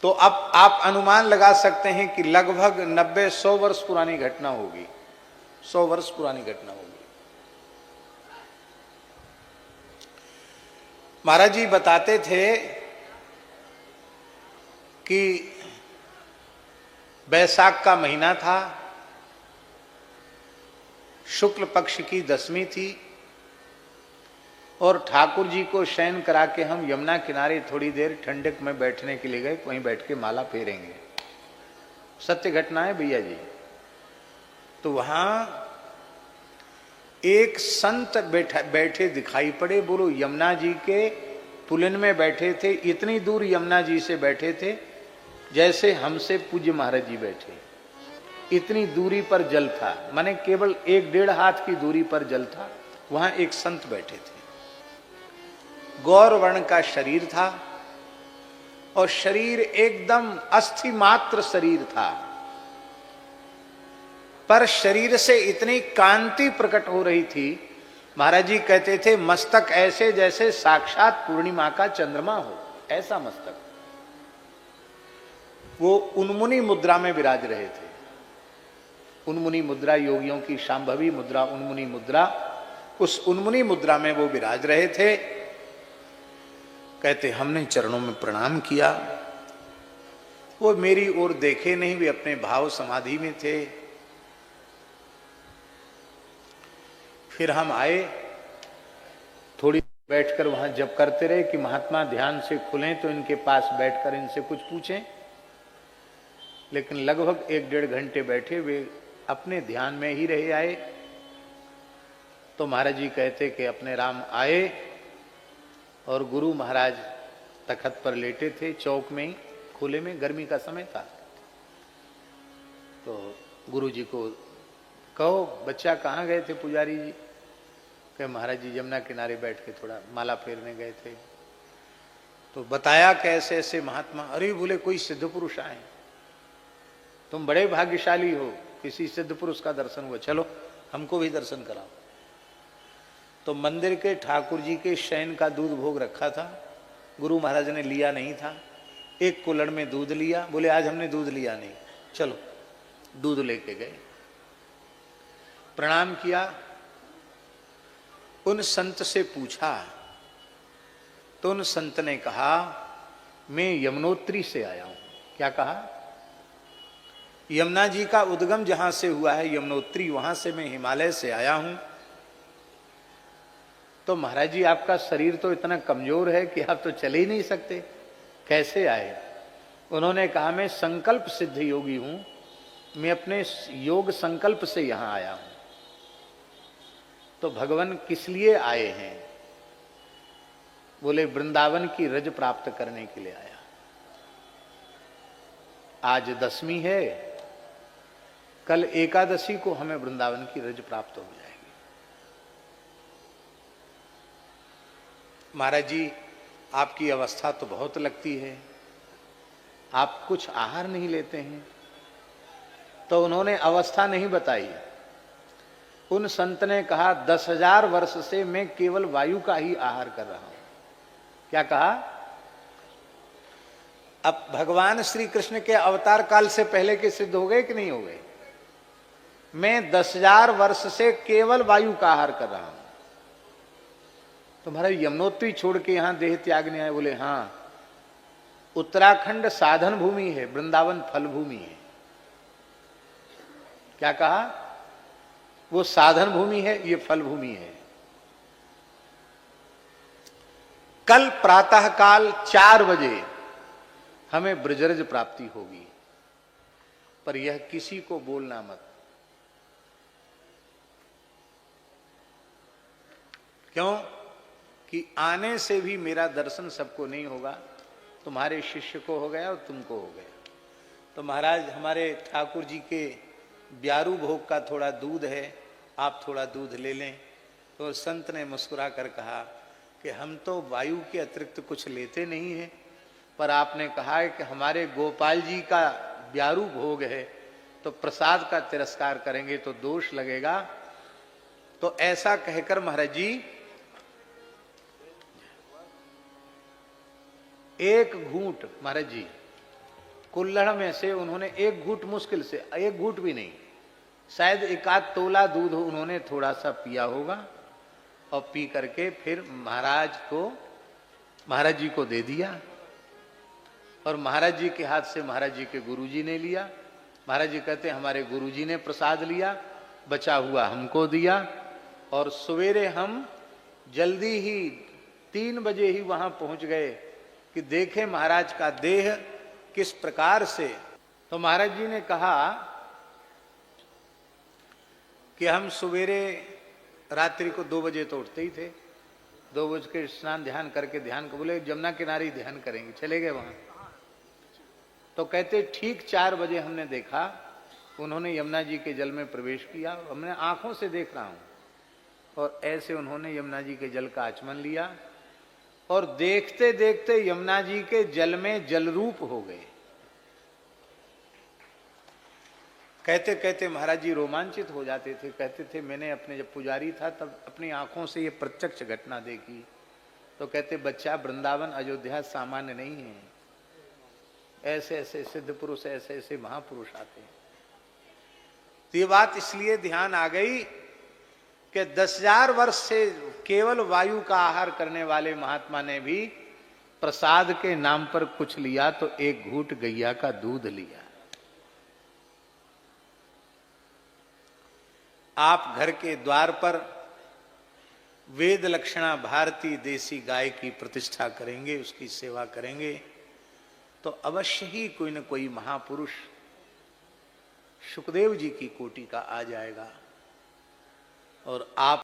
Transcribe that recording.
तो अब आप अनुमान लगा सकते हैं कि लगभग 90-100 वर्ष पुरानी घटना होगी, 100 वर्ष पुरानी घटना होगी। महाराज जी बताते थे कि बैसाख का महीना था, शुक्ल पक्ष की 10वीं थी और ठाकुर जी को शयन करा के हम यमुना किनारे थोड़ी देर ठंडक में बैठने के लिए गए, वहीं बैठ के माला फेरेंगे। सत्य घटना है भैया जी। तो वहां एक संत बैठे दिखाई पड़े, बोलो यमुना जी के पुलिन में बैठे थे, इतनी दूर यमुना जी से बैठे थे जैसे हमसे पूज्य महाराज जी बैठे, इतनी दूरी पर जल था, माने केवल 1-1.5 हाथ की दूरी पर जल था। वहां एक संत बैठे थे, गौर वर्ण का शरीर था और शरीर एकदम अस्थि मात्र शरीर था, पर शरीर से इतनी कांति प्रकट हो रही थी, महाराज जी कहते थे मस्तक ऐसे जैसे साक्षात पूर्णिमा का चंद्रमा हो, ऐसा मस्तक। वो उन्मुनी मुद्रा में विराज रहे थे। उन्मुनी मुद्रा योगियों की शांभवी मुद्रा, उन्मुनी मुद्रा, उस उन्मुनी मुद्रा में वो विराज रहे थे। कहते हमने चरणों में प्रणाम किया, वो मेरी ओर देखे नहीं, वे अपने भाव समाधि में थे। फिर हम आए, थोड़ी बैठकर वहां जप करते रहे कि महात्मा ध्यान से खुलें तो इनके पास बैठकर इनसे कुछ पूछें। लेकिन लगभग 1-1.5 घंटे बैठे, वे अपने ध्यान में ही रहे आए। तो महाराज जी कहते कि अपने राम आए और गुरु महाराज तखत पर लेटे थे, चौक में ही, खुले में, गर्मी का समय था। तो गुरु जी को कहो बच्चा कहाँ गए थे पुजारी जी? कहे महाराज जी यमुना किनारे बैठ के थोड़ा माला फेरने गए थे। तो बताया कैसे ऐसे महात्मा, अरे बोले कोई सिद्ध पुरुष आए, तुम बड़े भाग्यशाली हो, किसी सिद्ध पुरुष का दर्शन हुआ, चलो हमको भी दर्शन कराओ। तो मंदिर के ठाकुर जी के शयन का दूध भोग रखा था, गुरु महाराज ने लिया नहीं था। एक कुल्हड़ में दूध लिया, बोले आज हमने दूध लिया नहीं, चलो दूध लेके गए। प्रणाम किया, उन संत से पूछा तो उन संत ने कहा मैं यमुनोत्री से आया हूं। क्या कहा? यमुना जी का उद्गम जहां से हुआ है यमुनोत्री, वहां से मैं हिमालय से आया हूं। तो महाराज जी आपका शरीर तो इतना कमजोर है कि आप तो चले ही नहीं सकते, कैसे आए? उन्होंने कहा मैं संकल्प सिद्ध योगी हूं, मैं अपने योग संकल्प से यहां आया हूं। तो भगवान किस लिए आए हैं? बोले वृंदावन की रज प्राप्त करने के लिए आया। आज 10वीं है, कल एकादशी को हमें वृंदावन की रज प्राप्त हो जाएगी। महाराज जी आपकी अवस्था तो बहुत लगती है, आप कुछ आहार नहीं लेते हैं। तो उन्होंने अवस्था नहीं बताई। उन संत ने कहा 10,000 वर्ष से मैं केवल वायु का ही आहार कर रहा हूं। क्या कहा? अब भगवान श्री कृष्ण के अवतार काल से पहले के सिद्ध हो गए कि नहीं हो गए? मैं 10,000 वर्ष से केवल वायु का आहार कर रहा हूं। तो महाराज यमुनोत्री छोड़ के यहां देह त्यागने आए? बोले हां, उत्तराखंड साधन भूमि है, वृंदावन फल भूमि है। क्या कहा? वो साधन भूमि है, ये फल भूमि है। कल प्रातः काल 4 बजे हमें ब्रजरज प्राप्ति होगी, पर यह किसी को बोलना मत। क्यों? कि आने से भी मेरा दर्शन सबको नहीं होगा, तुम्हारे शिष्य को हो गया और तुमको हो गया। तो महाराज हमारे ठाकुर जी के ब्यारू भोग का थोड़ा दूध है, आप थोड़ा दूध ले लें। तो संत ने मुस्कुरा कर कहा कि हम तो वायु के अतिरिक्त कुछ लेते नहीं हैं, पर आपने कहा है कि हमारे गोपाल जी का ब्यारू भोग है, तो प्रसाद का तिरस्कार करेंगे तो दोष लगेगा। तो ऐसा कहकर महाराज जी एक घूंट, महाराज जी कुल्हड़ में से उन्होंने एक घूंट, मुश्किल से एक घूंट भी नहीं, शायद 1 तोला दूध उन्होंने थोड़ा सा पिया होगा, और पी करके फिर महाराज जी को दे दिया। और महाराज जी के हाथ से महाराज जी के गुरुजी ने लिया। महाराज जी कहते हमारे गुरुजी ने प्रसाद लिया, बचा हुआ हमको दिया। और सवेरे हम जल्दी ही 3 बजे ही वहां पहुंच गए कि देखें महाराज का देह किस प्रकार से। तो महाराज जी ने कहा कि हम सवेरे रात्रि को 2 बजे तो उठते ही थे, 2 बज के स्नान ध्यान करके ध्यान को बोले जमुना किनारे ध्यान करेंगे, चले गए वहां। तो कहते ठीक 4 बजे हमने देखा उन्होंने यमुना जी के जल में प्रवेश किया। हमने आंखों से देख रहा हूं, और ऐसे उन्होंने यमुना जी के जल का आचमन लिया, और देखते देखते यमुना जी के जल में जल रूप हो गए। कहते कहते महाराज जी रोमांचित हो जाते थे, कहते थे मैंने अपने जब पुजारी था तब अपनी आंखों से ये प्रत्यक्ष घटना देखी। तो कहते बच्चा, वृंदावन अयोध्या सामान्य नहीं है, ऐसे ऐसे सिद्ध पुरुष, ऐसे ऐसे महापुरुष आते हैं। तो ये बात इसलिए ध्यान आ गई कि 10,000 वर्ष से केवल वायु का आहार करने वाले महात्मा ने भी प्रसाद के नाम पर कुछ लिया तो 1 घूंट गैया का दूध लिया। आप घर के द्वार पर वेद लक्षणा भारती देसी गाय की प्रतिष्ठा करेंगे, उसकी सेवा करेंगे, तो अवश्य ही कोई न कोई महापुरुष सुखदेव जी की कोटि का आ जाएगा। और आप